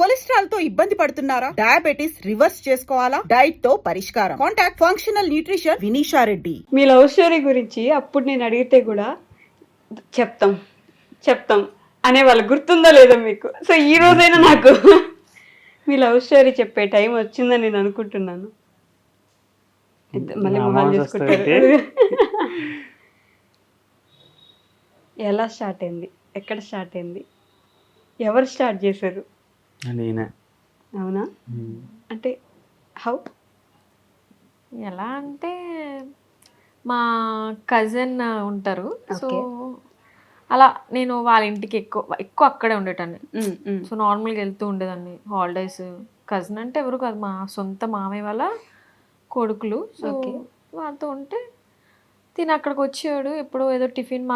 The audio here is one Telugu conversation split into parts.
కొలెస్ట్రాల్ తో ఇబ్బంది పడుతున్నారా? డయాబెటిస్ రివర్స్ చేసుకోవాలా? డైట్ తో పరిష్కారం. Contact functional nutrition Vinisha Reddy. మీ లవ్ స్టోరీ గురించి అప్పుడు నేను అడిగితే కూడా చెప్తాం అనే వాళ్ళు గుర్తుందో లేదో మీకు. సో ఈ రోజైనా నాకు మీ లవ్ స్టోరీ చెప్పే టైం వచ్చిందని నేను అనుకుంటున్నాను. మళ్ళీ మొహాలు చూసుకుంటారు. ఎలా స్టార్ట్ అయింది, ఎక్కడ స్టార్ట్ అయింది, ఎవరు స్టార్ట్ చేశారు? నేనే. అవునా? అంటే హౌ? ఎలా అంటే మా కజిన్ ఉంటారు, సో అలా నేను వాళ్ళ ఇంటికి ఎక్కువ అక్కడే ఉండేటాన్ని. సో నార్మల్గా వెళ్తూ ఉండేదాన్ని హాలిడేస్. కజిన్ అంటే ఎవరు కాదు, మా సొంత మామయ్య వాళ్ళ కొడుకులు. సో వాళ్ళతో ఉంటే తిని అక్కడికి వచ్చాడు. ఎప్పుడో ఏదో టిఫిన్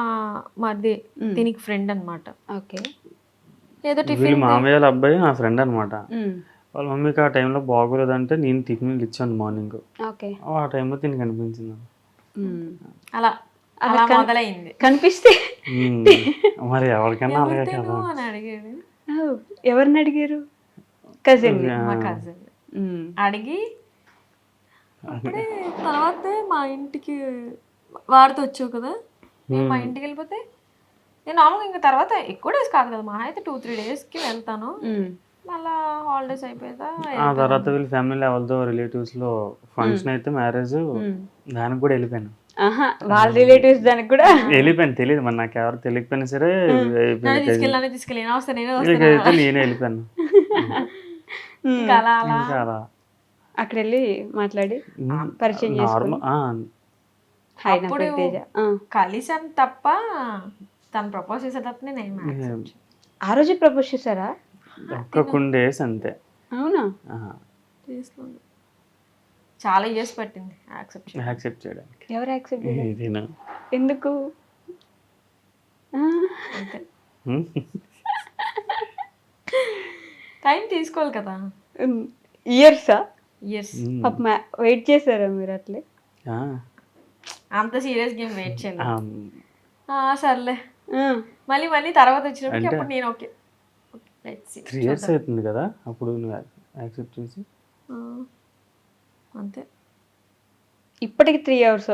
మాది దీనికి ఫ్రెండ్ అనమాట. ఓకే. ఏదో టిఫిన్ మామయ్య వాళ్ళ అబ్బాయి నా ఫ్రెండ్ అనమాట. వాళ్ళ మమ్మీకి ఆ టైంలో బాగోలేదంటే నేను టిఫిన్ ఇచ్చాను మార్నింగ్. ఆ టైంలో తిని కనిపించింది. అలా అలా మొదలైంది. కనిపిస్తే మరి ఎవరికైనా అలాగే కదా అని అడిగాడు. ఎవరిని అడిగారు? కజిన్. మా కజిన్ అడిగి అప్పుడే తర్వాత మా ఇంటికి వాడితో వచ్చావు కదా, నేను మా ఇంటికి వెళ్ళిపోతే నేను నార్మల్గా ఇంకా తర్వాత ఎక్కువ డేస్ కాదు కదా, మా అయితే 2-3 డేస్కి వెళ్తాను. మళ్ళా హాలిడేస్ అయిపోయిందా ఆ తర్వాత వీళ్ళ ఫ్యామిలీ వాళ్ళతో రిలేటివ్స్ లో ఫంక్షన్ అయితే మ్యారేజ్ దానికి కూడా వెళ్ళిపోయాను. వాళ్ళ రిలేటివ్స్ దానికి కూడా వెళ్ళిపోయాను. తెలియదు మరి నాకు ఎవరు తెలియకపోయినా సరే నేనే వెళ్ళిపోయాను. అలా అక్కడ వెళ్ళి మాట్లాడి పరిచయం అప్పుడు కలిసాను తప్ప తను ప్రపోజ్ చేసే తప్ప నేను ఆ రోజు ప్రపోజ్ చేశారా? ఒక్క కుండేసి అంతే. అవునా? చాలా ఇయర్స్ పట్టింది యాక్సెప్ట్ చేయడానికి. ఎవరు యాక్సెప్ట్ చేయలేదు? ఎందుకు? టైం తీసుకోవాలి కదా. ఇయర్సా? ఇయర్స్ వెయిట్ చేశారా మీరు? అట్లే అంత సీరియస్ గేమ్ వెయిట్ చేయలేదు. సర్లే మళ్ళీ మళ్ళీ తర్వాత వచ్చినప్పుడు అప్పుడు నేను ఓకే 3 years అవుతుంది కదా అప్పుడు యాక్సెప్ట్ చేసి అంతే. ఇప్పటికి 3 years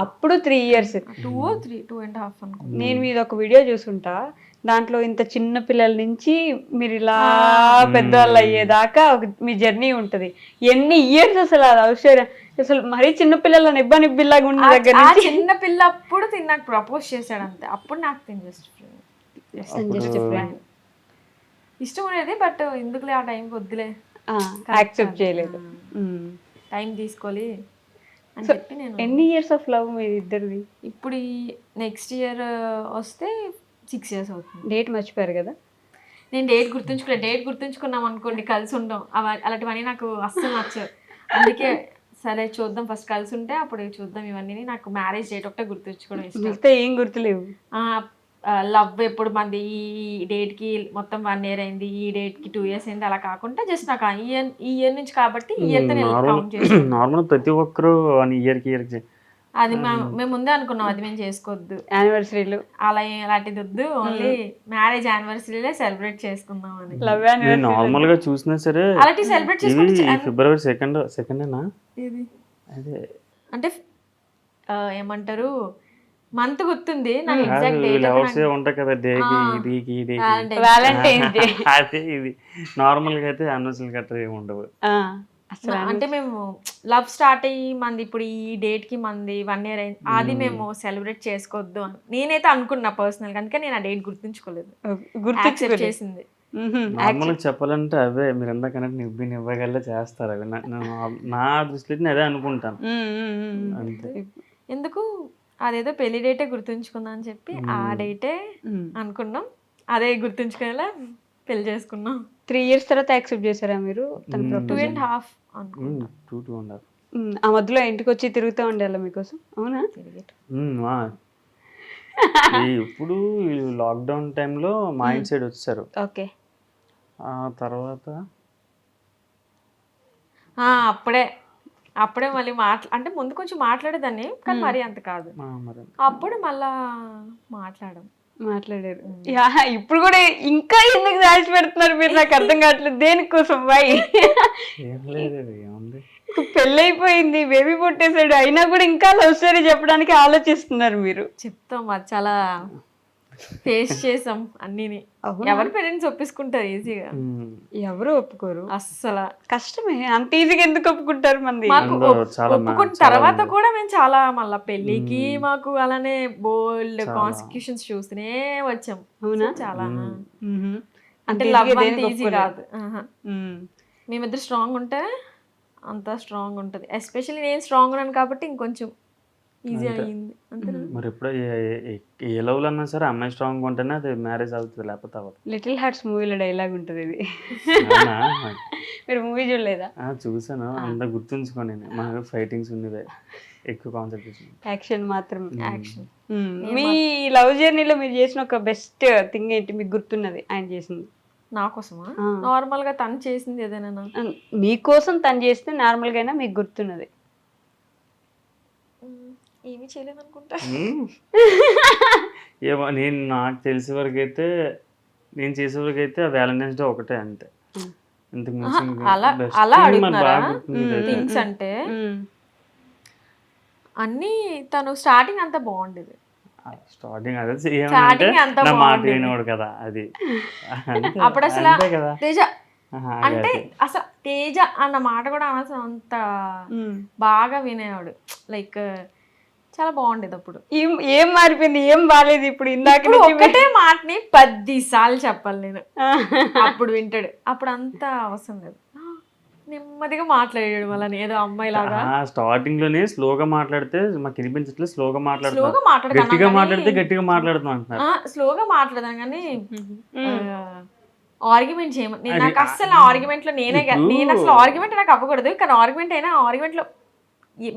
అప్పుడు 3 years 2.5 అనుకో. నేను మీద ఒక వీడియో చూసుంటా, దాంట్లో ఇంత చిన్న పిల్లల నుంచి మీరు ఇలా పెద్దవాళ్ళు అయ్యేదాకా మీ జర్నీ ఉంటది. ఎన్ని ఇయర్స్ అసలు అది అవసరం? అసలు మరీ చిన్న పిల్లలని నిబ్బిలాగా ఉన్న దగ్గర నుంచి చిన్న పిల్ల అప్పుడు నాకు ప్రపోజ్ చేశాడు అంతే. అప్పుడు నాకు ఇష్టం ఉండేది, బట్ ఎందుకులే ఆ టైంకి వద్దులే యాక్సెప్ట్ చేయలేదు. టైం తీసుకోవాలి అని చెప్పి నేను. ఎన్ని ఇయర్స్ ఆఫ్ లవ్ మీ ఇద్దరిది? ఇప్పుడు నెక్స్ట్ ఇయర్ వస్తే 6 years అవుతుంది. డేట్ మర్చిపోయారు కదా? నేను డేట్ గుర్తుంచుకున్నాం అనుకోండి కలిసి ఉంటాం. అలాంటివన్నీ నాకు అస్సలు నచ్చవు. అందుకే సరే చూద్దాం, ఫస్ట్ కలిసి ఉంటే అప్పుడు చూద్దాం. ఇవన్నీ నాకు మ్యారేజ్ డేట్ ఒకటే గుర్తుంచుకోవడం ఇష్టం. ఏం గుర్తులేవు? లవ్ ఎప్పుడు మంది ఈ డేట్కి మొత్తం 1 year అయింది, ఈ డేట్కి 2 years అయింది, అలా కాకుండా జస్ట్ నాకు ఈ ఇయర్ నుంచి కాబట్టి ఈ ఇయర్తో నేను కౌంట్ చేస్తాను. నార్మల్ ప్రతి ఒక్కరు ఇయర్కి అది మేము ముందే అనుకున్నాం, అది మేము చేసుకోవద్దు, యానివర్సరీలు అలా అలాంటిది వద్దు, ఓన్లీ మ్యారేజ్ యానివర్సరీలే సెలబ్రేట్ చేసుకుందాం అని. నార్మల్ గా చూసినా సరే అలాంటి సెలబ్రేట్ చేసుకుంటే ఫిబ్రవరి 2nd అదే అంటే ఏమంటారు మంత్ గుర్తుంది నాకు, ఎగ్జాక్ట్ డేట్ ఉంటాయి కదా డేకి వాలంటైన్స్ డే. అదే ఇది నార్మల్ గా అయితే యానివర్సరీ గట్రా ఏమి ఉండవు. అంటే మేము లవ్ స్టార్ట్ అయ్యి మంది ఇప్పుడు ఈ డేట్ కి మంది 1 year అయింది, అది మేము సెలబ్రేట్ చేసుకోవద్దు అని నేనైతే అనుకున్నా పర్సనల్ గా. అందుకే నేను ఆ డేట్ గుర్తుంచుకోలేదు. చేసింది నార్మల్ చెప్పాలంటే అవే మీరు ఎందాకన్నట్టు ఇవ్వగల చేస్తారు. అవి నా దృష్టిలో అదే అనుకుంటాను అంతే. ఎందుకు అదేదో పెళ్లి డేటే గుర్తుంచుకుందాం అని చెప్పి ఆ డేటే అనుకున్నాం, అదే గుర్తుంచుకునేలా పెళ్లి చేసుకున్నాం. 3 years తర్వాత యాక్సెప్ట్ చేశారా మీరు? 2.5 ఆ మధ్యలో ఇంటికి వచ్చి తిరుగుతూ ఉండాలి మీకోసం? అవునా? ఇప్పుడు లాక్డౌన్ టైంలో మా ఇంటి సైడ్ వచ్చారు. ఓకే. ఆ తర్వాత అప్పుడే మళ్ళీ అంటే ముందు కొంచెం మాట్లాడేదాన్ని, కానీ మరీ అంత కాదు. అప్పుడు మళ్ళా మాట్లాడాం. మాట్లాడారు. యా, ఇప్పుడు కూడా ఇంకా ఎందుకు దాచి పెడుతున్నారు మీరు, నాకు అర్థం కావట్లేదు. దేనికోసం బాయ్? ఏం లేదు, ఏముంది, పెళ్ళైపోయింది, బేబీ పుట్టేశాడు, అయినా కూడా ఇంకా లవ్ స్టోరీ చెప్పడానికి ఆలోచిస్తున్నారు మీరు. చెప్తాం, అది చాలా ఫేస్ చేసాం అన్నిని. ఎవరి పేరెంట్స్ ఒప్పించుకుంటారు ఈజీగా? ఎవరు ఒప్పుకోరు, అస్సలు కష్టమే. అంత ఈజీగా ఎందుకు ఒప్పుకుంటారు మంది? మాకు అందులో చాలా ఒప్పుకున్న తర్వాత కూడా మేము చాలా మళ్ళా పెళ్లికి మాకు అలానే బోల్డ్ కాన్సిక్యూషన్స్ చూస్తూనే వచ్చాం. అవునా? చాలా మ్మ్. అంటే అంత లవ్ easy గా అంత దేనికి ఈజీ కాదు. మ్మ్. మేమిద్దరు స్ట్రాంగ్ ఉంటే అంత స్ట్రాంగ్ ఉంటుంది. ఎస్పెషల్లీ నేను స్ట్రాంగ్ ఉన్నాను కాబట్టి ఇంకొంచెం ఈజీ అయ్యింది. అంతేనా? మరి ఎప్పుడో ఏ లవ్లో అన్నా సరే అమ్మాయి స్ట్రాంగ్ ఉంటేనే అది మ్యారేజ్ అవుతుంది, లేకపోతే అవ్వదు. లిటిల్ హార్ట్స్ మూవీలో డైలాగ్ ఉంటుంది ఇది. అవునా? మీరు మూవీ చూడలేదా? చూసాను, అంత గుర్తుంచుకోండి. మాకు ఫైటింగ్స్ ఉన్నవే ఎక్కువ కాన్సన్ట్రేషన్. యాక్షన్ మాత్రం. యాక్షన్. మీ లవ్ జర్నీలో మీరు చేసిన ఒక బెస్ట్ థింగ్ ఏంటి మీకు గుర్తున్నది ఆయన చేసింది? నా కోసమా? నార్మల్ గా తను చేసింది ఏదైనా మీకోసం తను చేస్తే నార్మల్గా అయినా మీకు గుర్తున్నది? ఏమీ చేయలేదు అనుకుంటా. ఏమో, నేను నాకు తెలిసే వరకు అయితే, నేను చేసే వరకు అయితే ఆ వ్యాలంటైన్స్ డే ఒకటే, అంతే. ఇంతకు మించి అలా best అలా thing మరి అడుగుతున్నారా బాగా గుర్తుంది ఇదైతే. థింగ్స్ అంటే? అన్ని తను స్టార్టింగ్ అంతా బాగుండేది. స్టార్టింగ్ అదే ఏమంటే స్టార్టింగ్ అంతా నా మాట బాగుండేది. వినోడు కదా, అది అంతే, అప్పుడు అసలు అంతే కదా. తేజ ఆహా, అంటే అదే. అసలు తేజ అన్న మాట కూడా అనవసరం, అంత బాగా వినేవాడు. లైక్ చాలా బాగుండేది అప్పుడు. ఏం మారిపోయింది, ఏం బాగాలేదు ఇప్పుడు? ఇందాక ఇప్పుడు నుంచి ఒక్కటే మాటని 10 సార్లు చెప్పాలి నేను, అప్పుడు వింటాడు. అప్పుడు అంత అవసరం లేదు, నెమ్మదిగా మాట్లాడాడు మళ్ళీ ఏదో అమ్మాయి లాగా. స్టార్టింగ్ లోనే స్లోగా మాట్లాడితే మాకు వినిపించట్లేదు, స్లోగా స్లోగా మాట్లాడుతున్నాం, గట్టిగా మాట్లాడితే గట్టిగా మాట్లాడుతున్నాం అంటున్నారు. స్లోగా మాట్లాడదాం కానీ ఆర్గ్యుమెంట్ చేయమని నేను, నాకు అస్సలు ఆర్గ్యుమెంట్ లో నేను అసలు ఆర్గ్యుమెంట్ నాకు అవ్వకూడదు. కానీ ఆర్గ్యుమెంట్ అయినా ఆర్గ్యుమెంట్ లో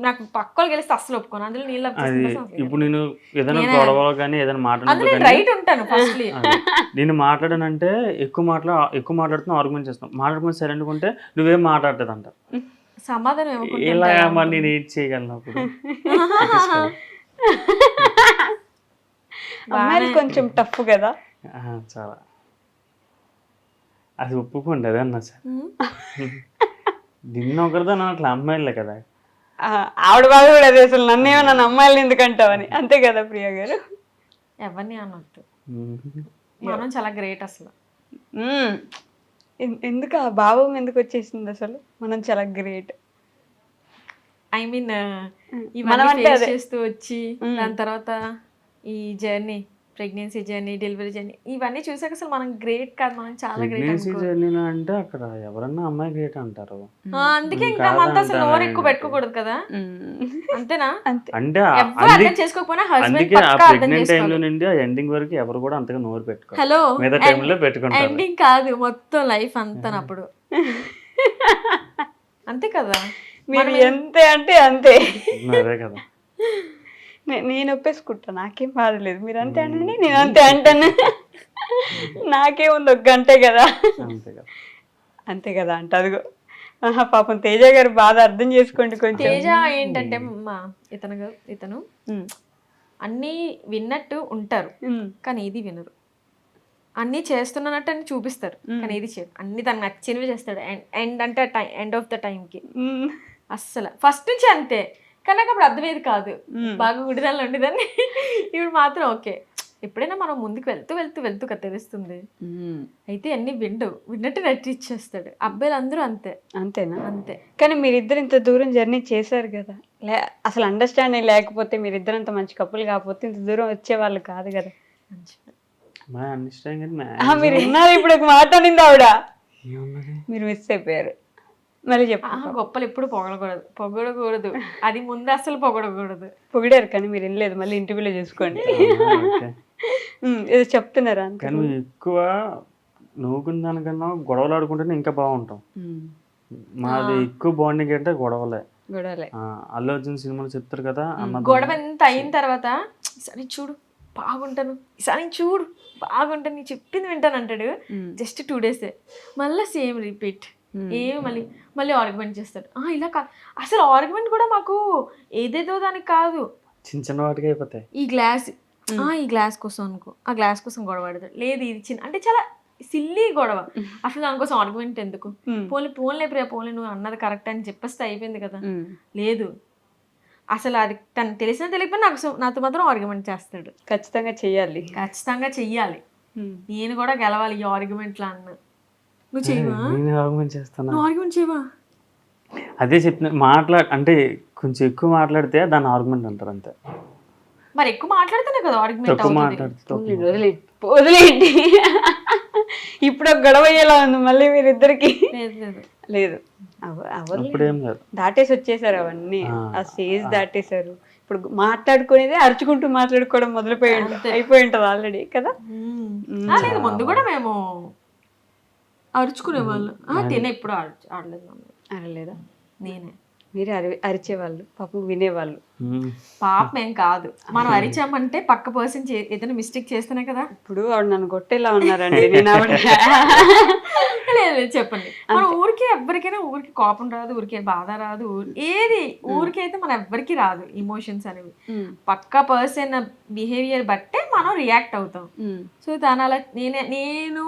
నాకు పక్కలు గెలిస్తే అస్సలు ఒప్పుకోను. అందులో నీళ్ళు అది ఇప్పుడు నేను ఏదైనా గొడవలో కానీ ఏదైనా అందులో మాట్లాడినప్పుడు రైట్ ఉంటాను ఫస్ట్లీ. నేను మాట్లాడానంటే ఎక్కువ మాట్లాడుతున్నా, ఆర్గ్యుమెంట్ చేస్తాను. మాట్లాడుకుని సైలెంట్ ఉంటే నువ్వేం మాట్లాడలేదు అంట. సమాధానం ఇలా ఏమనుకుంటా మరి నేను ఏం చేయగలను అప్పుడు? అమ్మాయిలు కొంచెం టఫ్ కదా. చాలా, అది ఒప్పుకోండి, అదే అన్నా సార్. నిన్న ఒకరితో అట్లా అమ్మాయిలే కదా. ఆవిడ బాధ కూడా అదే, అసలు నన్ను ఏమన్నా అమ్మాయిలు ఎందుకంటావని. అంతే కదా ప్రియా గారు? ఎవరిని అన్నట్టు మనం చాలా గ్రేట్ అసలు. ఎందుకు ఆ భావం ఎందుకు వచ్చేసింది అసలు? మనం చాలా గ్రేట్. ఐ మీన్ మనం ఇవన్నీ అంటే ఫేస్ అదే. చేస్తూ వచ్చి దాని తర్వాత ఈ journey, pregnancy journey, delivery journey ఇవన్నీ చూసాక అసలు మనం గ్రేట్ కాదు, మనం చాలా గ్రేట్ ప్రెగ్నెన్సీ అనుకో. జర్నీలో అంటే అక్కడ ఎవరన్నా అమ్మాయి గ్రేట్ అంటారు. అందుకే ఇంకా మనతో అసలు నోరు ఎక్కువ పెట్టుకోకూడదు కదా, అంతేనా? అంటే ఎవరు అర్థం చేసుకోకపోయినా హస్బెండ్ అందుకే ఆ పక్కా అర్థం ప్రెగ్నెంట్ టైంలో చేసుకోవాలి. నుండి ఆ ఎండింగ్ వరకు ఎవరు కూడా అంతగా నోరు పెట్టుకోరు. హలో, మిగతా టైంలో పెట్టుకుంటారు. ఎండింగ్ కాదు, మొత్తం లైఫ్ అంతా అప్పుడు. అంతే కదా, మీరు ఎంతే అంటే అంతే. అదే కదా. నేను ఒప్పేసుకుంటా, నాకేం బాధలేదు. మీరు అంతే అనండి, నేను అంతే అంటాను. నాకేముంది, ఒక గంటే కదా. అంతే కదా, అంతే కదా అంట. అదిగో పాపం తేజ గారు బాధ అర్థం చేసుకోండి కొంచెం. తేజ ఏంటంటే ఇతను అన్నీ విన్నట్టు ఉంటారు కానీ ఏది వినరు. అన్నీ చేస్తున్నట్టు అని చూపిస్తారు కానీ ఏది చేయరు. అన్ని తనకు నచ్చినవి చేస్తాడు. ఎండ్ అంటే ఎండ్ ఆఫ్ ద టైంకి అస్సలు ఫస్ట్ నుంచి అంతే. కానీ నాకు అప్పుడు అర్థమయ్యేది కాదు, బాగా గుడిదాల్లో ఉండేదాన్ని. ఇప్పుడు మాత్రం ఓకే, ఎప్పుడైనా మనం ముందుకు వెళ్తూ వెళ్తూ వెళ్తూ కదా తెలుస్తుంది. అయితే అన్ని విన్నట్టు నటిచ్చేస్తాడు. అబ్బాయిలు అందరూ అంతే. అంతేనా? అంతే. కానీ మీరిద్దరు ఇంత దూరం జర్నీ చేశారు కదా, అసలు అండర్స్టాండింగ్ లేకపోతే, మీరిద్దరు అంత మంచి కప్పులు కాకపోతే ఇంత దూరం వచ్చేవాళ్ళు కాదు కదా. మా అండర్స్టాండింగ్ మీరు విన్నారు, ఇప్పుడు ఒక మాట అనింది ఆవిడ, మీరు మిస్ అయిపోయారు. మళ్ళీ చెప్పు. గొప్పలు ఎప్పుడు పొగడకూడదు, అది ముందు అసలు పొగడకూడదు. పొగిడారు కానీ మీరు వినలేదు, మళ్ళీ ఇంటర్వ్యూలో చూసుకోండి. ఏదో చెప్తున్నారా? కానీ ఎక్కువ నవ్వుకున్న దానికన్నా గొడవలు ఆడుకుంటేనే ఇంకా బాగుంటాం. మాది ఎక్కువ బాండింగ్ అంటే గొడవలే. అల్లు అర్జున్ సినిమాలు చెప్తారు కదా, గొడవ ఎంత అయిన తర్వాత ఈసారి చూడు బాగుంటాను, ఈసారి చూడు బాగుంటాను, నీ చెప్పింది వింటాను అంటాడు. జస్ట్ 2 days మళ్ళీ సేమ్ రిపీట్. మళ్ళీ ఆర్గ్యుమెంట్ చేస్తాడు. ఇలా కాదు అసలు, ఆర్గ్యుమెంట్ కూడా మాకు ఏదేదో దానికి కాదు, చిన్న చిన్న వాటికి అయిపోతాయి. ఈ గ్లాస్ ఈ గ్లాస్ కోసం అనుకో, ఆ గ్లాస్ కోసం గొడవ పడతాడు. లేదు ఇది చిన్న అంటే చాలా సిల్లీ గొడవ. అసలు దానికోసం ఆర్గ్యుమెంట్ ఎందుకు? పోన్లే ప్రియా పోన్లే నువ్వు అన్నది కరెక్ట్ అని చెప్పేస్తే అయిపోయింది కదా. లేదు అసలు అది తను తెలిసినా తెలియకపోయినా నాతో మాత్రం ఆర్గ్యుమెంట్ చేస్తాడు. ఖచ్చితంగా చెయ్యాలి. ఖచ్చితంగా చెయ్యాలి. నేను కూడా గెలవాలి ఈ ఆర్గ్యుమెంట్లో అన్న. నువ్వు చేయవా? నేను ఆర్గ్యుమెంట్ చేస్తాను. నువ్వు ఆర్గ్యుమెంట్ చేయవా? అదే చెప్పిన అంటే కొంచెం ఎక్కువ మాట్లాడితే దాన్ని ఆర్గ్యుమెంట్ అంటారు అంతే. మరి ఎక్కువ మాట్లాడితేనే కదా ఆర్గ్యుమెంట్ తక్కువ అవుతుంది. మాట్లాడితే వదిలేండి. ఇప్పుడు ఒక గొడవ అయ్యేలా ఉంది మళ్ళీ మీరిద్దరికి. లేదు అప్పుడేం లేదు, దాటేసి వచ్చేసారు అవన్నీ, ఆ స్టేజ్ దాటేశారు. ఇప్పుడు మాట్లాడుకునేదే అరుచుకుంటూ మాట్లాడుకోవడం అయిపోయి ఉంటుంది ఆల్రెడీ కదా. లేదు ముందు కూడా మేము అరుచుకునే వాళ్ళు. తినే ఇప్పుడు ఆడలేదు. అరలేదా? నేనే. మీరే అరిచేవాళ్ళు, పాపం వినేవాళ్ళు. పాపం ఏం కాదు, మనం అరిచామంటే పక్క పర్సన్ ఏదైనా మిస్టేక్ చేస్తేనే కదా. ఇప్పుడు ఆవిడ నన్ను కొట్టేలా ఉన్నారండి. నేను ఆవిడ లేదు చెప్పండి. మన ఊరికి ఎవ్వరికైనా ఊరికి కోపం రాదు, ఊరికే బాధ రాదు, ఏది ఊరికి అయితే మన ఎవ్వరికి రాదు ఎమోషన్స్ అనేవి. పక్క పర్సన్ బిహేవియర్ బట్టే మనం రియాక్ట్ అవుతాం. సో తన అలా నేను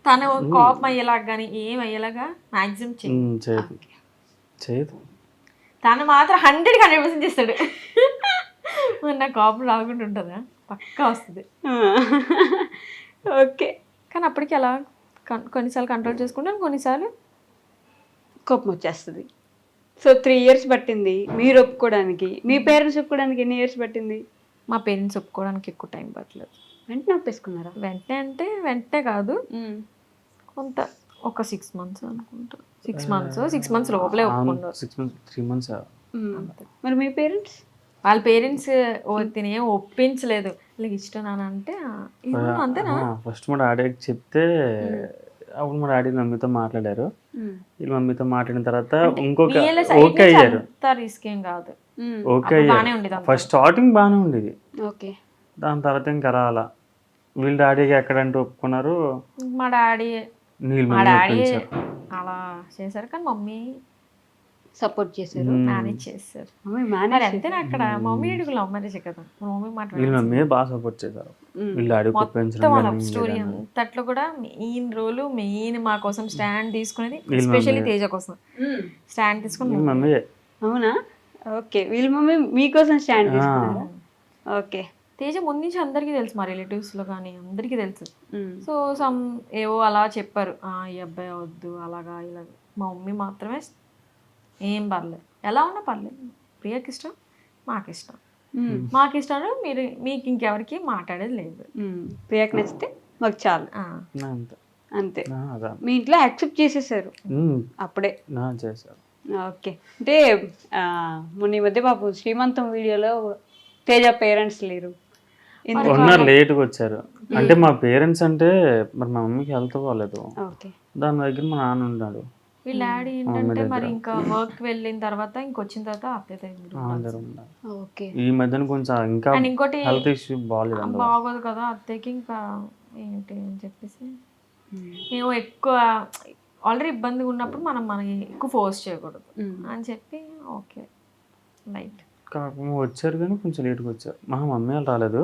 తన కోపం అయ్యేలాగా కానీ ఏం అయ్యేలాగా మాక్సిమం చేయదు. తను మాత్రం 100% చేస్తాడు. మరి నా కోపం రాకుండా ఉంటుందా? పక్కా వస్తుంది. ఓకే. కానీ అప్పటికి అలా కొన్నిసార్లు కంట్రోల్ చేసుకుంటాను, కొన్నిసార్లు కోపం వచ్చేస్తుంది. సో 3 years పట్టింది మీరు ఒప్పుకోవడానికి. మీ పేరెంట్స్ ఒప్పుకోవడానికి ఎన్ని ఇయర్స్ పట్టింది? మా పేరెంట్స్ ఒప్పుకోవడానికి ఎక్కువ టైం పట్టలేదు. వెంటనే ఒప్పేసుకున్నారా? వెంటనే అంటే వెంటనే కాదు, కొంత ఒక 6 months అనుకుంటా. 6 months లోపలే ఒప్పుకున్నారు. 3 months. మరి మీ పేరెంట్స్? వాళ్ళ పేరెంట్స్ తినే ఒప్పించలేదు. వాళ్ళకి ఇష్టం అని అంటే అంతేనా. ఫస్ట్ మా డాడీకి చెప్తే అప్పుడు మా డాడీ మమ్మీతో మాట్లాడారు. వీళ్ళు మమ్మీతో మాట్లాడిన తర్వాత ఇంకొక ఓకే అయ్యారు. రిస్క్ ఏం కాదు, ఓకే అయ్యారు. ఫస్ట్ స్టార్టింగ్ బాగానే ఉండేది. ఓకే. దాని తర్వాత ఇంకా రాలా. వీళ్ళ డాడీకి ఎక్కడంటే ఒప్పుకున్నారు. మా డాడీ అలా చేశారు, కానీ మమ్మీ సపోర్ట్ చేశారు, మేనేజ్ చేశారు. అంతేనా అక్కడ మమ్మీ డాడీ లవ్ మ్యారేజ్ కదా. మమ్మీ బాగా సపోర్ట్ చేశారు. లవ్ స్టోరీ అంతట్లో కూడా మెయిన్ మా కోసం స్టాండ్ తీసుకునేది, ఎస్పెషల్లీ తేజ కోసం స్టాండ్ తీసుకుని మమ్మీ. అవునా? ఓకే. వీళ్ళ మమ్మీ మీకోసం స్టాండ్ తీసుకున్నారా? ఓకే. తేజ ముందు నుంచి అందరికీ తెలుసు, మా రిలేటివ్స్లో కానీ అందరికీ తెలుసు. సో ఏవో అలా చెప్పారు, ఈ అబ్బాయి వద్దు అలాగా ఇలాగ. మా మమ్మీ మాత్రమే ఏం పర్లేదు, ఎలా ఉన్నా పర్లేదు, ప్రియకి ఇష్టం మాకు ఇష్టం, మాకు ఇష్టం, మీకు ఇంకెవరికి మాట్లాడేది లేదు, ప్రియకి నచ్చితే మాకు చాలు అంతే. మీ ఇంట్లో యాక్సెప్ట్ చేసేసారు అప్పుడే? చేశారు. ఓకే. అంటే మొన్న ఈ మధ్య బాబు శ్రీమంతం వీడియోలో తేజ పేరెంట్స్ లేరు, ఉన్నారు, లేట్గా వచ్చారు. అంటే మా పేరెంట్స్ అంటే మరి మా మమ్మీకి హెల్త్ బాగాలేదు, దాని దగ్గర మా నాన్న ఉన్నాడు. వీళ్ళ డాడీ ఏంటంటే మరి ఇంకా వర్క్ వెళ్ళిన తర్వాత ఇంకొచ్చిన తర్వాత అత్తయ్య ఈ మధ్యన కొంచెం ఇంకా ఇంకోటి హెల్త్ ఇష్యూ బాగోదు కదా అత్తయ్యకి, ఇంకా ఏంటి అని చెప్పేసి మేము ఎక్కువ ఆల్రెడీ ఇబ్బందిగా ఉన్నప్పుడు మనకి ఎక్కువ ఫోర్స్ చేయకూడదు అని చెప్పి ఓకే లైట్ కాకపోతే వచ్చారు, కానీ కొంచెం లేట్గా వచ్చారు. మా మమ్మీ వాళ్ళు రాలేదు,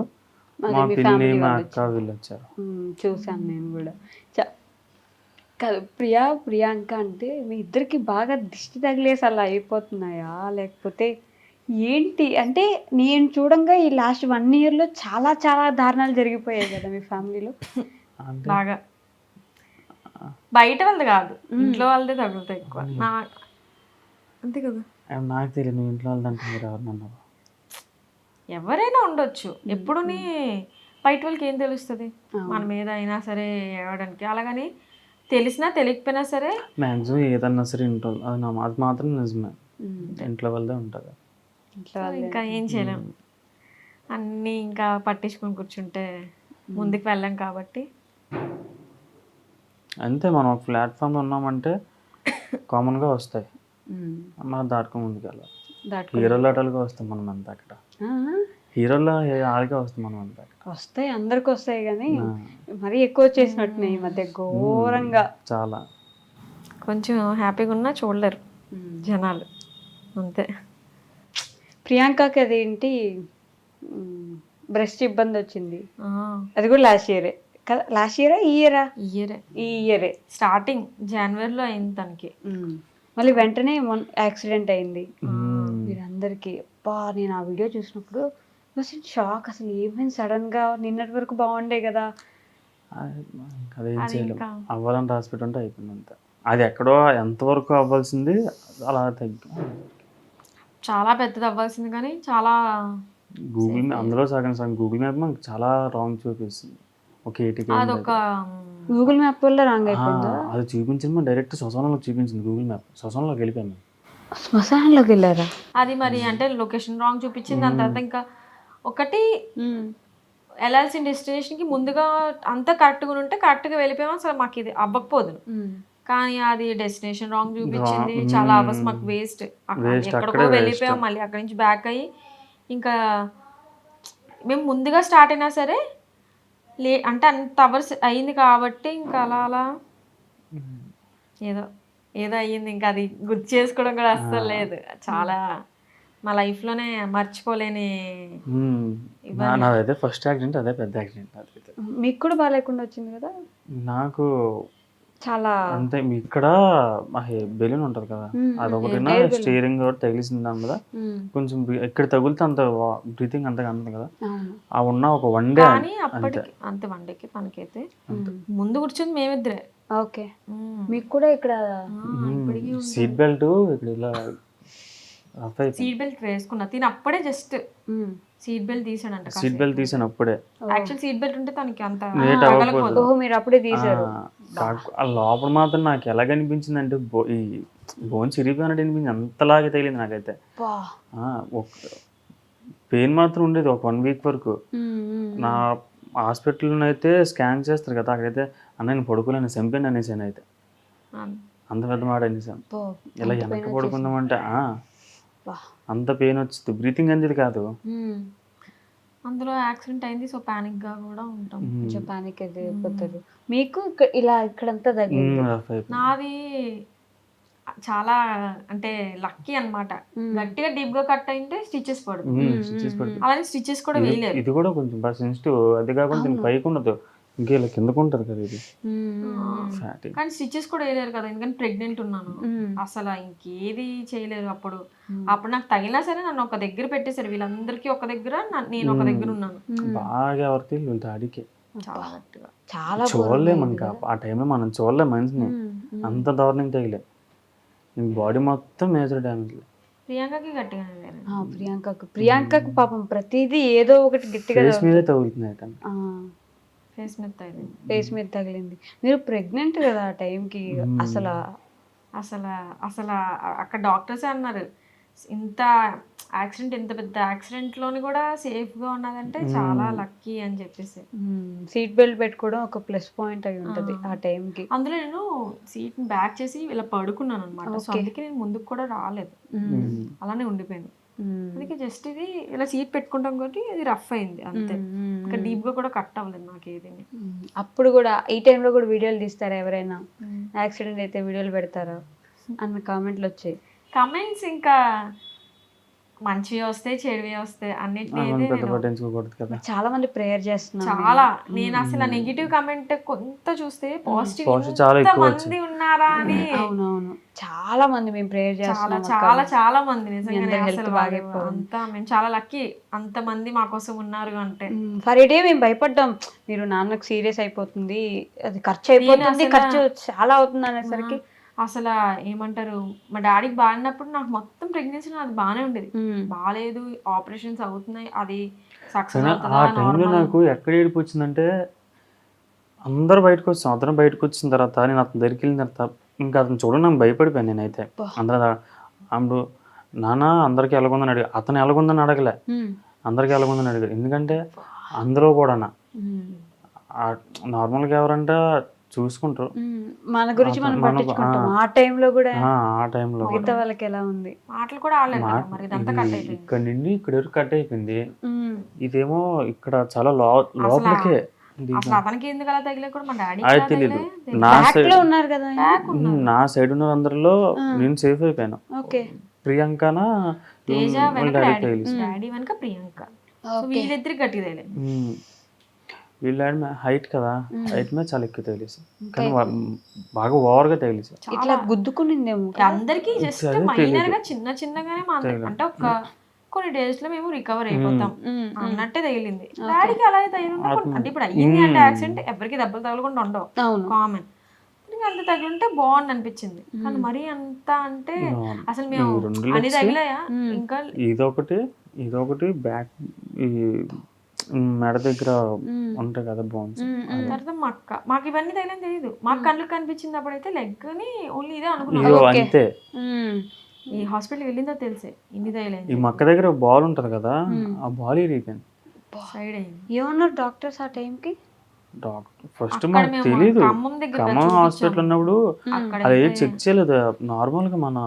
మా పిన్ని మా అక్క వీళ్ళు వచ్చారు. చూసాను నేను కూడా. కాదు ప్రియాంక అంటే మీ ఇద్దరికి బాగా దిష్టి తగిలేసి అలా అయిపోతున్నాయా, లేకపోతే ఏంటి? అంటే నేను చూడంగా ఈ లాస్ట్ 1 yearలో చాలా చాలా దారుణాలు జరిగిపోయాయి కదా మీ ఫ్యామిలీలో. బాగా బయట వాళ్ళది కాదు, ఇంట్లో వాళ్ళదే తగులుతాయి ఎక్కువ. అంతే కదా. నాకు తెలియదు ఇంట్లో వాళ్ళదంటే మీరు ఎవరినన్నారు. ఎవరైనా ఉండొచ్చు, ఎప్పుడు బయట వాళ్ళకి ఏం తెలుస్తుంది మన మీద అయినా సరే ఏడవడానికి. అలాగని తెలిసినా తెలియకపోయినా సరే మ్యాక్సిమం ఏదన్నా సరే ఇంట్లో అది మాత్రం నిజమే, ఇంట్లో వాళ్ళదే ఉంటుంది. ఇంకా ఏం చేయలేం, అన్నీ ఇంకా పట్టించుకొని కూర్చుంటే ముందుకు వెళ్ళాం కాబట్టి అంతే. మనం ఒక ప్లాట్ఫామ్లో ఉన్నామంటే కామన్గా వస్తాయి, మనం దాటుకొని ముందుకు వెళ్ళాలి. హీరోలు అటలుగా వస్తాం మనం అంతా, అక్కడ హీరోలో ఆడిగా వస్తాం మనం అంతా. వస్తాయి, అందరికి వస్తాయి, కానీ మరీ ఎక్కువ వచ్చేసినట్టున్నాయి ఈ మధ్య ఘోరంగా. చాలా కొంచెం హ్యాపీగా ఉన్నా చూడలేరు జనాలు, అంతే. ప్రియాంకకి అదేంటి బ్రెస్ట్ ఇబ్బంది వచ్చింది, అది కూడా లాస్ట్ ఇయరే కదా? లాస్ట్ ఇయరా ఈ ఇయరే స్టార్టింగ్ జనవరిలో అయింది తనకి. మళ్ళీ వెంటనే యాక్సిడెంట్ అయింది మీరందరికీ. అబ్బా నేను ఆ వీడియో చూసినప్పుడు షాక్, అసలు ఏమైంది సడన్ గా, నిన్నటి వరకు బాగుండే కదా. అదేం చేయలేము, అవ్వాలని రాసి పెట్టుంటే అయిపోయింది అంతే. అది ఎక్కడో ఎంతవరకు అవ్వాల్సింది అలా తగ్గి చాలా పెద్దది అవ్వాల్సింది కానీ చాలా గూగుల్ అందులో సగం గూగుల్ మ్యాప్ మనకు చాలా రాంగ్ చూపిస్తుంది. ఒక 80 అదొక గూగుల్ మ్యాప్ వల్ల రాంగ్ అయిపోయిందా? అది చూపించింది మనం డైరెక్ట్ శ్మశానంలోకి చూపించింది గూగుల్ మ్యాప్. శ్మశానంలోకి వెళ్ళిపోయాము. శ్మశానంలోకి వెళ్ళారా? అది మరి అంటే లొకేషన్ రాంగ్ చూపించింది. దాని తర్వాత ఇంకా ఒకటి వెళ్ళాల్సిన డెస్టినేషన్కి ముందుగా అంతా కరెక్ట్గా ఉంటే కరెక్ట్గా వెళ్ళిపోయాము, అసలు మాకు ఇది అవ్వకపోదు. కానీ అది డెస్టినేషన్ రాంగ్ చూపించింది. చాలా అవర్స్ మాకు వేస్ట్. ఎక్కడికో వెళ్ళిపోయాం, మళ్ళీ అక్కడి నుంచి బ్యాక్ అయ్యి ఇంకా మేము ముందుగా స్టార్ట్ అయినా సరే అంటే అంత అవర్స్ అయింది కాబట్టి ఇంకా అలా అలా ఏదో ఏదో అయ్యింది. ఇంకా అది గుర్తు చేసుకోవడం కూడా అస్సలు లేదు. చాలా మా లైఫ్లోనే మర్చిపోలేని. నాదైతే ఫస్ట్ యాక్సిడెంట్, అదే పెద్ద యాక్సిడెంట్. అదైతే మీకు కూడా బాగాలేకుండా వచ్చింది కదా? నాకు చాలా అంతే. ఇక్కడ బెలూన్ ఉంటది కదా, అదొకటి స్టీరింగ్ తగిలిసింది దాని మీద. కొంచెం ఇక్కడ తగిలితే అంత బ్రీతింగ్ అంతగా అందదు కదా, ఆ ఉన్న ఒక 1 డే. కానీ అప్పటికి అంతే 1 డేకి మనకైతే ముందు కూర్చొని మేమిద్దరే. ఓకే, మీకు కూడా ఇక్కడ సీట్ బెల్ట్ ఇక్కడ ఇలా సీట్ బెల్ట్ వేసుకున్నా. తిని అప్పుడే జస్ట్ సీట్ బెల్ట్ తీసాడంట. సీట్ బెల్ట్ తీసాను అప్పుడే. యాక్చువల్ సీట్ బెల్ట్ ఉంటే తనకి అంత ఓహో మీరు అప్పుడే తీసారు. ఆ లోపల మాత్రం నాకు ఎలాగ అనిపించింది అంటే ఈ బోన్ చిరిగిపోయినట్టు అనిపించింది, అంతలాగే తగిలింది నాకైతే. పెయిన్ మాత్రం ఉండేది ఒక 1 వీక్ వరకు. నా హాస్పిటల్లో అయితే స్కాన్ చేస్తారు కదా, అక్కడైతే నేను పడుకోలేను, చంపాను అనేసాను. అయితే అంత పెద్ద మాట అనేసాను. ఇలా వెనక పడుకుందామంటే అంత పెయిన్ వచ్చింది, బ్రీతింగ్ అనేది కాదు. అందులో యాక్సిడెంట్ అయింది, సో పానిక్ గా కూడా ఉంటాం. కొంచెం పానిక్ అయితే అయిపోతారు. మీకు ఇలా ఇక్కడంతా తగ్గింది. నాది చాలా అంటే లక్కీ అన్నమాట. గట్టిగా డీప్ గా కట్ అయితే స్టిచెస్ పడుతుంది, అలానే స్టిచెస్ కూడా వేయలేదు. ఇది కూడా కొంచెం బాగా సెన్సిటివ్, అది కాకుండా దీని పైకి ఉండదు, ఇంకా ఇలా కిందకు ఉంటుంది కదా ఇది. కానీ స్టిచెస్ కూడా వేయలేరు కదా, ఎందుకంటే ప్రెగ్నెంట్ ఉన్నాను. అసలు ఇంకేది చేయలేరు. అప్పుడు నాకు తగిలినా సరే నన్ను ఒక దగ్గర పెట్టేశారు. వీళ్ళందరికీ ఒక దగ్గర, నేను ఒక దగ్గర ఉన్నాను. బాగా ఎవరికి వీళ్ళ దాడికి చాలా గట్టిగా, చాలా చూడలేము ఇంకా ఆ టైంలో, మనం చూడలేము మనిషిని, అంత దారుణంగా తగిలే. బాడీ మొత్తం మేజర్ డ్యామేజ్. ప్రియాంకకి గట్టిగానే. ప్రియాంకకు పాపం ప్రతిదీ ఏదో ఒకటి గట్టిగా ఫేస్ మీదే తగులుతుంది. ఫేస్ మీద తగిలింది. మీరు ప్రెగ్నెంట్ కదా ఆ టైంకి. అసలు అక్కడ డాక్టర్స్ అన్నారు, ఇంత యాక్సిడెంట్, ఇంత పెద్ద యాక్సిడెంట్ లోని కూడా సేఫ్ గా ఉన్నదంటే చాలా లక్కీ అని చెప్పేసి. సీట్ బెల్ట్ పెట్టుకోవడం ఒక ప్లస్ పాయింట్ అయి ఉంటది ఆ టైంకి. అందులో నేను సీట్ బ్యాక్ చేసి ఇలా పడుకున్నాను అనమాట. సో అందుకే నేను ముందుకు కూడా రాలేదు, అలానే ఉండిపోయాను. అందుకే జస్ట్ ఇది ఇలా సీట్ పెట్టుకుంటాం కాబట్టి ఇది రఫ్ అయింది అంతే. ఇంకా డీప్ గా కూడా కట్ అవ్వలేదు నాకు ఏది. అప్పుడు కూడా ఈ టైంలో కూడా వీడియోలు తీస్తారా ఎవరైనా? యాక్సిడెంట్ అయితే వీడియోలు పెడతారా అన్న కామెంట్లు వచ్చాయి. కమెంట్స్ ఇంకా మంచివి వస్తాయి, చెడువి వస్తాయి, అన్నిటిని చాలా మంది ప్రేయర్ చేస్తున్నారు. చాలా నేను అసలు నెగిటివ్ కమెంట్ కొంత చూస్తే పాజిటివ్ మంది ఉన్నారా అని. అవునవును, చాలా మంది మేము ప్రేయర్ చేస్తున్నాం. చాలా మంది నిజంగా అంతా మేము చాలా లక్కీ, అంత మంది మా కోసం ఉన్నారు. అంటే ఫర్ డే మేము భయపడ్డాం, మీరు నాన్నకు సీరియస్ అయిపోతుంది, అది ఖర్చు అయిపోతుంది, ఖర్చు చాలా అవుతుంది అనేసరికి అసలు ఏమంటారు, మా డాడీకి బాగున్నప్పుడు నాకు మొత్తం ప్రెగ్నెన్సీ అది బాగానే ఉండేది. బాగాలేదు, ఆపరేషన్స్ అవుతున్నాయి, అది సక్సెస్ అవుతుందా. ఆ టైంలో నాకు ఎక్కడ ఏడుపు వచ్చిందంటే, అందరూ బయటకు వచ్చాం, అతను బయటకు వచ్చిన తర్వాత నేను అతని దగ్గరికి వెళ్ళిన తర్వాత ఇంకా అతను చూడండి నాకు భయపడిపోయాను నేనైతే. అందరూ అప్పుడు నాన్న అందరికి ఎలాగుందని అడిగా, అతను ఎలాగుందని అడగలే, అందరికి ఎలాగుందని అడిగారు. ఎందుకంటే అందరూ కూడా నార్మల్గా ఎవరంటే చూసుకుంటారు, మన గురించి మనం పట్టించుకుంటాం. ఆ టైంలో కూడా మిగతా వాళ్ళకి ఎలా ఉంది, మాటలు కూడా ఇక్కడ నుండి ఇక్కడ వరకు కట్ అయిపోయింది. ఇదేమో ఇక్కడ చాలా లోపలికే. అతనికి ఎందుకు అలా తగిలే కూడా మా డాడీ తెలియదు. నా సైడ్ ఉన్న అందరిలో నేను సేఫ్ అయిపోయాను. ప్రియాంక తేజ వెనక డాడీ వెనక ప్రియాంక. సో వీళ్ళిద్దరికి గట్టిగా తగిలింది. వీళ్ళ హైట్ కదా, హైట్ మీద చాలా ఎక్కువ తగిలేసి, కానీ బాగా ఓవర్గా తగిలేసి ఇట్లా గుద్దుకునిందేమో. అందరికి జస్ట్ మైనర్ గా చిన్న చిన్నగానే అంటే ఒక కొన్ని డేస్ లో మేము రికవర్ అయిపోతాం అన్నట్టే తగిలింది. డాడీకి అలా తగిలి అంటే ఇప్పుడు అయ్యింది అంటే యాక్సిడెంట్ ఎవరికి దెబ్బలు తగలకుండా ఉండవు, కామన్. అంత తగిలింటే బాగుంది అనిపించింది, కానీ మరీ అంత అంటే అసలు మేము అన్ని తగిలాయా. ఇంకా ఇదొకటి బ్యాక్ ఈ మెడ దగ్గర ఉంటాయి కదా బోన్స్. తర్వాత మాకు ఇవన్నీ తగిలని తెలియదు, మాకు కళ్ళకి కనిపించింది అప్పుడైతే లెగ్ ని ఓన్లీ ఇదే అనుకున్నాం. అంతే, ఈ హాస్పిటల్ వెళ్ళిందో తెలిసే ఇన్ని తగిలేదు. ఈ మక్క దగ్గర బాల్ ఉంటది కదా, ఆ బాల్ ఇరిగిపోయింది, సైడ్ అయింది. ఏమన్నారు డాక్టర్స్ ఆ టైంకి? ఫస్ట్ మాకు తెలీదు, ఖమ్మం హాస్పిటల్ ఉన్నప్పుడు అది చెక్ చేయలేదు. నార్మల్ గా మన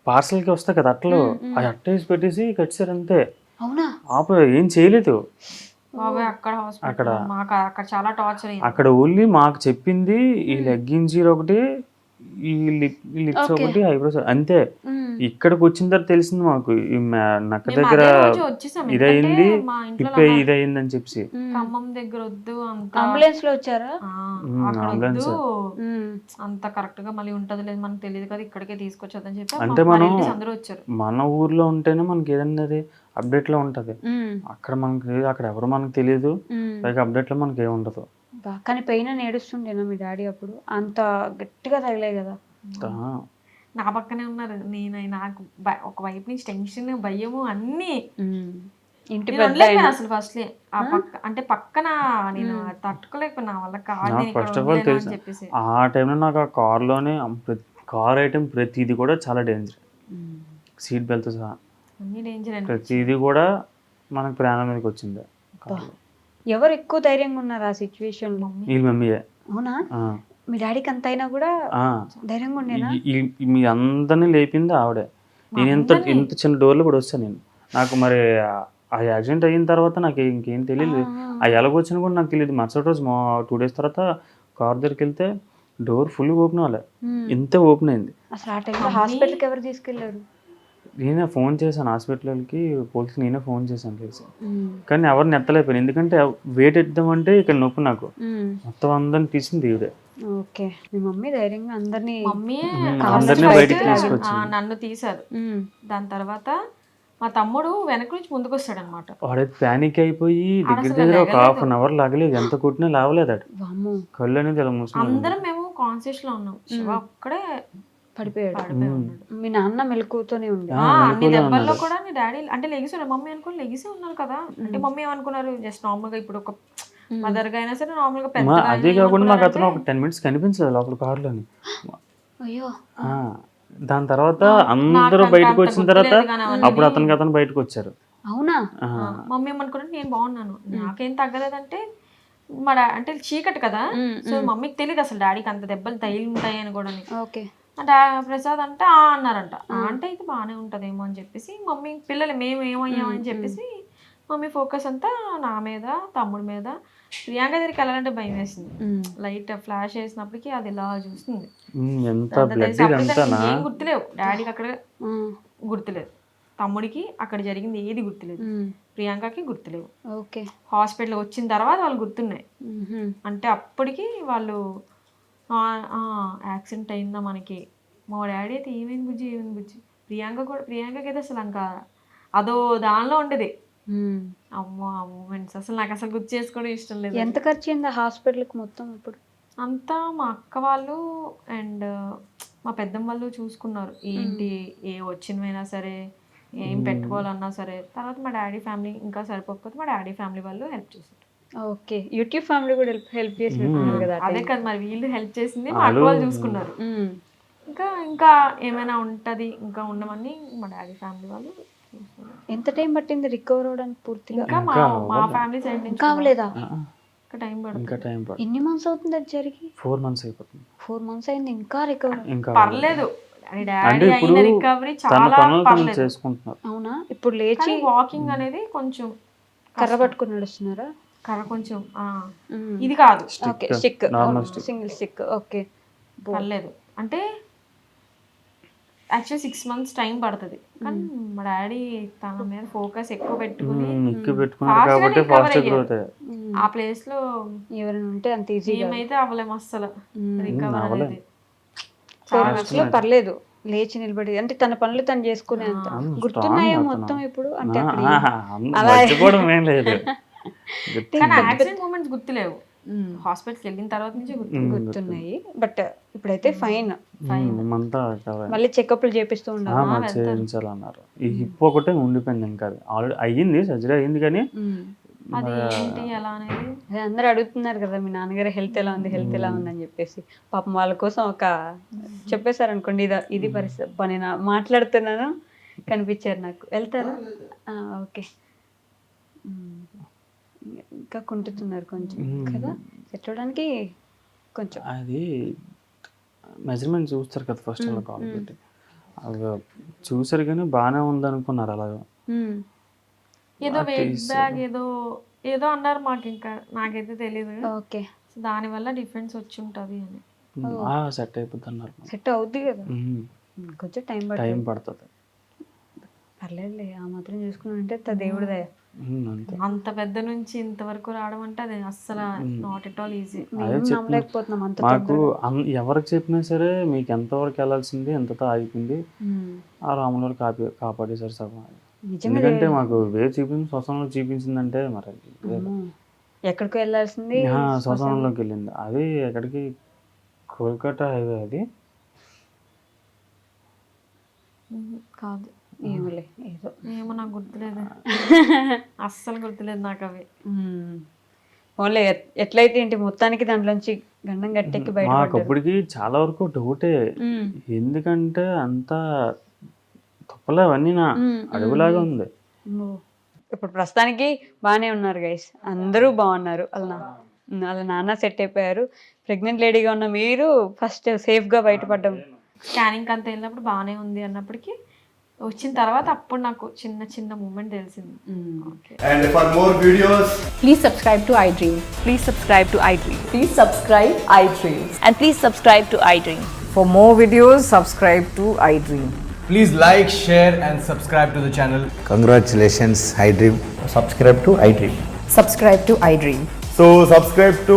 పార్సల్ కి వస్తాయి కదా అట్టలు, అది అట్ట వేసి పెట్టేసి కట్టారు అంతే. ఏం చేయలేదు అక్కడ. అక్కడ చాలా టార్చర్ అయింది. అక్కడ ఓన్లీ మాకు చెప్పింది ఈ లెగ్ ఇంజరీ ఒకటి, ఈ లిప్స్ ఒకటి, ఐబ్రోస్ అంతే. ఇక్కడికి వచ్చిన తర్వాత తెలిసింది మాకు ఈ నక్క దగ్గర ఇదయింది, హిప్ ఇదయింది అని చెప్పి. ఖమ్మం దగ్గర వద్దు, అంబులెన్స్ లో వచ్చారా? అంబులెన్స్ అంత కరెక్ట్ గా మళ్ళీ ఉంటది లేదు మనకు తెలియదు కదా, ఇక్కడికే తీసుకొచ్చదని చెప్పి అంటే మనం అందరూ వచ్చారు. మన ఊర్లో ఉంటేనే మనకి ఏదన్నది అప్డేట్ లో ఉంటది, అక్కడ మనకి అక్కడ ఎవరు మనకు తెలియదు, పైగా అప్డేట్ లో మనకి ఏముండదు. కానీ పెయిన్ అని ఏడుస్తుండేనా మీ డాడీ అప్పుడు? అంత గట్టిగా తగిలే కదా. నా పక్కనే ఉన్నారు, నాకు ఒక వైపు నుంచి టెన్షన్, భయము అన్ని. ఇంటి అసలు ఫస్ట్ ఆ పక్క అంటే పక్కన నేను తట్టుకోలేకపోయినా, వాళ్ళ కాదు ఫస్ట్ ఆఫ్ ఆల్ తెలుసు చెప్పేసి. ఆ టైంలో నాకు ఆ కార్లోనే కార్ ఐటమ్ ప్రతిది కూడా చాలా డేంజర్, సీట్ బెల్ట్ సహా అన్ని డేంజర్, ప్రతిది కూడా మనకు ప్రాణం మీదకి వచ్చింది. ఎవరు ఎక్కువ ధైర్యంగా ఉన్నారు ఆ సిచ్యువేషన్ లో? వీళ్ళ మమ్మీయే. అవునా? మీ డాడీకి అంత అయినా కూడా ధైర్యంగా ఉండేనా? మీ అందరినీ లేపింది ఆవిడే. నేను ఇంత చిన్న డోర్లో కూడా వస్తాను నేను. నాకు మరి ఆ యాక్సిడెంట్ అయిన తర్వాత నాకు ఇంకేం తెలియదు, ఆ ఎలాగొచ్చినా కూడా నాకు తెలియదు. మరుసటి రోజు 2 days తర్వాత కార్ దగ్గరికి వెళ్తే డోర్ ఫుల్ ఓపెన్ అవ్వలే, ఇంత ఓపెన్ అయింది. అసలు ఆ టైంలో హాస్పిటల్కి ఎవరు తీసుకెళ్లారు? నేనే ఫోన్ చేశాను హాస్పిటల్కి, పోలీసుకి నేనే ఫోన్ చేశాను తెలిసి, కానీ ఎవరిని ఎత్తలేకపోయాను. ఎందుకంటే వెయిట్ ఎత్తామంటే ఇక్కడ నొప్పి, నాకు మొత్తం అందరిని తీసింది ఈవిడే. ఓకే, మీ మమ్మీ ధైర్యంగా అందరినీ బయటికి తీసుకొచ్చింది. నన్ను తీశారు. దాని తర్వాత మా తమ్ముడు వెనక నుంచి ముందుకు వస్తాడు అనమాట. వాడైతే ప్యానిక్ అయిపోయి దగ్గర ఒక 1/2 hour లాగలేదు, ఎంత కొట్టినా లావలేదు. కళ్ళు అనేది అలా మూసుకున్నాడు. అందరం మేము కాన్షియస్ లో ఉన్నాం, శివ ఒక్కడే పడిపోయాడు. మీ నాన్న మెలకువతోనే ఉండే. అన్ని దెబ్బల్లో కూడా మీ డాడీ అంటే లెగిసాడు, మమ్మీ అనుకుని లెగిసి ఉన్నారు కదా. అంటే మమ్మీ ఏమనుకున్నారు, జస్ట్ నార్మల్ గా ఇప్పుడు ఒక మదర్ గా అయినా సరే నార్మల్ గా పెద్ద. అదే కాకుండా నాకు అతను ఒక 10 minutes కనిపించలేదు లోపల కార్లోని. అయ్యో. దాని తర్వాత అందరూ బయటకు వచ్చిన తర్వాత అప్పుడు అతను బయటకు వచ్చారు. అవునా? మమ్మీ ఏమనుకున్నట్టు నేను బాగున్నాను, నాకేం తగ్గలేదంటే మా అంటే చీకటి కదా, సో మమ్మీకి తెలియదు అసలు డాడీకి అంత దెబ్బలు తగిలి ఉంటాయి అని కూడా. ప్రసాద్ అంటే అన్నారంట, అంటే ఇది బాగానే ఉంటదేమో అని చెప్పేసి మమ్మీ పిల్లలు మేము ఏమయ్యామని చెప్పేసి మమ్మీ ఫోకస్ అంతా నా మీద, తమ్ముడి మీద. ప్రియాంక దగ్గరికి వెళ్ళాలంటే భయం వేసింది, లైట్ ఫ్లాష్ వేసినప్పటికీ అది ఇలా చూస్తుంది. ఏం గుర్తులేవు, డాడీకి అక్కడ గుర్తులేదు, తమ్ముడికి అక్కడ జరిగింది ఏది గుర్తులేదు, ప్రియాంకకి గుర్తులేవు. హాస్పిటల్ వచ్చిన తర్వాత వాళ్ళు గుర్తున్నాయి. అంటే అప్పటికి వాళ్ళు యాక్సిడెంట్ అయిందా మనకి, మా డాడీ అయితే ఏమైంది బుజ్జి. ప్రియాంకకి అయితే అసలు ఇంకా అదో దానిలో ఉండేది. అమ్మో ఆ మూమెంట్స్ అసలు నాకు అసలు గుర్తు చేసుకోవడం ఇష్టం లేదు. ఎంత ఖర్చు అయింది హాస్పిటల్కి మొత్తం? అప్పుడు అంతా మా అక్క వాళ్ళు అండ్ మా పెద్దమ్మ వాళ్ళు చూసుకున్నారు, ఏంటి ఏ వచ్చినవైనా సరే ఏం పెట్టుకోవాలన్నా సరే. తర్వాత మా డాడీ ఫ్యామిలీ ఇంకా సరిపోకపోతే మా డాడీ ఫ్యామిలీ వాళ్ళు హెల్ప్ చేశారు. ఓకే, యూట్యూబ్ ఫ్యామిలీ కూడా హెల్ప్ చేసినట్టున్నారు కదా. అదే కదా మరి, వీళ్ళు హెల్ప్ చేసింది మా అక్క వాళ్ళు చూసుకున్నారు. ఇంకా ఏమైనా ఉంటది ఇంకా ఉండమని మా డాడీ ఫ్యామిలీ వాళ్ళు. ఎంత టైం పట్టింది రికవర్ అవడానికి పూర్తిగా? ఇంకా మా ఫ్యామిలీ సైడ్ నుంచి కావలేదా? ఇంకా టైం పడుతుంది. ఎన్ని మంత్స్ అవుతుంది అది జరిగి? 4 months అయిపోతుంది. 4 months అయింది, ఇంకా రికవర్ పర్లేదు. డాడీ అయిన రికవరీ చాలా పర్లేదు. అవునా? ఇప్పుడు లేచి వాకింగ్ అనేది కొంచెం కర్ర పట్టుకుని నడుస్తున్నారా? కర్ర కొంచెం ఇది కాదు, స్టిక్, సింగిల్ స్టిక్. ఓకే, పర్లేదు. అంటే యాక్చువల్లీ 6 months టైం పడుతుంది, కానీ మా డాడీ తన మీద ఫోకస్ ఎక్కువ పెట్టుకుని ఎక్కువ పెట్టుకున్నారు కాబట్టి ఫాస్ట్ గ్రోత్. ఆ ప్లేస్ లో ఎవరైనా ఉంటే అంత ఈజీ మేమైతే అవ్వలేము అస్సలు రికవర్ అనేది. 4 months లో పర్లేదు లేచి నిలబడి, అంటే తన పనులు తను చేసుకునే అంత గుర్తున్నాయా మొత్తం ఇప్పుడు? అంటే మర్చిపోవడం ఏం లేదు. కానీ యాక్సిడెంట్ మూమెంట్స్ గుర్తులేవు, హాస్పిటల్కి వెళ్ళిన తర్వాత నుంచి గుర్తున్నాయి. బట్ ఇప్పుడైతే ఫైన్. అంతా మళ్ళీ చెకప్లు చేపిస్తూ ఉండాలి. చేయించాలన్నారు. ఈ హిప్ ఒకటే ఉండిపోయింది, ఇంకా అది ఆల్రెడీ అయ్యింది, సర్జరీ అయ్యింది, కానీ అది ఏంటి ఎలా అనేది అదే అందరూ అడుగుతున్నారు కదా, మీ నాన్నగారి హెల్త్ ఎలా ఉంది, హెల్త్ ఎలా ఉంది అని చెప్పేసి. పాపం వాళ్ళ కోసం ఒక చెప్పేశారు అనుకోండి, ఇది పరిస్థితి. నేను మాట్లాడుతున్నాను, కనిపించారు నాకు. వెళ్తారా? ఓకే. ఇంకా కుంటున్నారు కొంచెం కదా, సెట్ అవడానికి కొంచెం. అది మెజర్మెంట్ చూస్తారు కదా ఫస్ట్ అలా కాల్ పెట్టి, అవి చూసారు కానీ బాగానే ఉంది అనుకున్నారు. అలాగా ఏదో వెయిట్ బ్యాగ్ ఏదో అన్నారు మాకు, ఇంకా నాకైతే తెలియదు. ఓకే, దాని వల్ల డిఫరెన్స్ వచ్చి ఉంటది అని. సెట్ అయిపోద్ది అన్నారు. సెట్ అవుద్ది కదా, కొంచెం టైం పడుతుంది. పర్లేదులే, ఆ మాత్రం చూసుకున్నానంటే దేవుడి దయ. అంత పెద్ద నుంచి ఇంతవరకు రావడం అంటే అది అస్సలు నాట్ ఎట్ ఆల్ ఈజీ. నమ్మలేకపోతున్నాం అంత. మాకు ఎవరికి చెప్పినా సరే మీకు ఎంతవరకు వెళ్ళాల్సింది ఎంతతో ఆగిపోయింది, ఆ రాముల కాపాడేశారు సగం. ఎందుకంటే మాకు వేరే శ్మశానంలో చూపించిందంటే మరి ఎక్కడికి వెళ్ళాల్సింది శ్మశానంలోకి వెళ్ళింది. అది ఎక్కడికి, కోల్కతా హైవే అది కాదు, ఏమో నాకు గుర్తులేదు, అస్సలు గుర్తులేదు నాకు అవి. ఓన్లీ ఎట్లయితే ఏంటి, మొత్తానికి దాంట్లోంచి గండం గట్టెక్కి బయట. మాకు అప్పటికి చాలా వరకు డౌటే, ఎందుకంటే అంత తప్పలే అవన్నీ నా అడుగులాగా ఉంది. ఇప్పుడు ప్రస్తుతానికి బాగానే ఉన్నారు గైస్, అందరూ బాగున్నారు. వాళ్ళ నాన్న సెట్ అయిపోయారు. ప్రెగ్నెంట్ లేడీగా ఉన్న మీరు ఫస్ట్ సేఫ్గా బయటపడ్డాం. స్కానింగ్ అంతా వెళ్ళినప్పుడు బాగానే ఉంది అన్నప్పటికీ వచ్చిన తర్వాత అప్పుడు నాకు చిన్న మూమెంట్ తెలిసింది. And for more videos, please subscribe to iDream. Please subscribe to iDream. Please subscribe iDream. And please subscribe to iDream. For more videos, subscribe to iDream. please like, share and subscribe to the channel. Congratulations, iDream. Subscribe to iDream. Subscribe to iDream. So subscribe to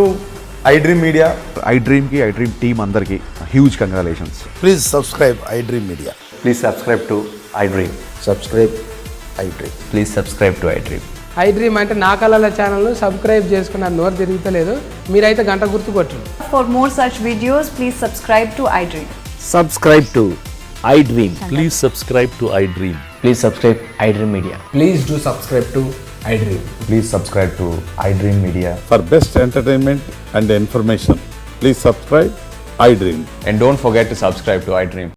iDream Media. iDream ki iDream team andarki huge congratulations. Please subscribe iDream Media. Please subscribe to iDream. Subscribe iDream. Please subscribe to iDream. iDream అంటే నా కళల ఛానల్ను సబ్స్క్రైబ్ చేసుకున్న నోరు తిరుగుతలేదు, మీరైతే గంట గుర్తు కొట్టండి. For more such videos, please subscribe to iDream. Subscribe to iDream. Please subscribe to iDream. Please subscribe iDream Media. Please do subscribe to iDream. Please subscribe to iDream Media. For best entertainment and information, please subscribe iDream. And don't forget to subscribe to iDream.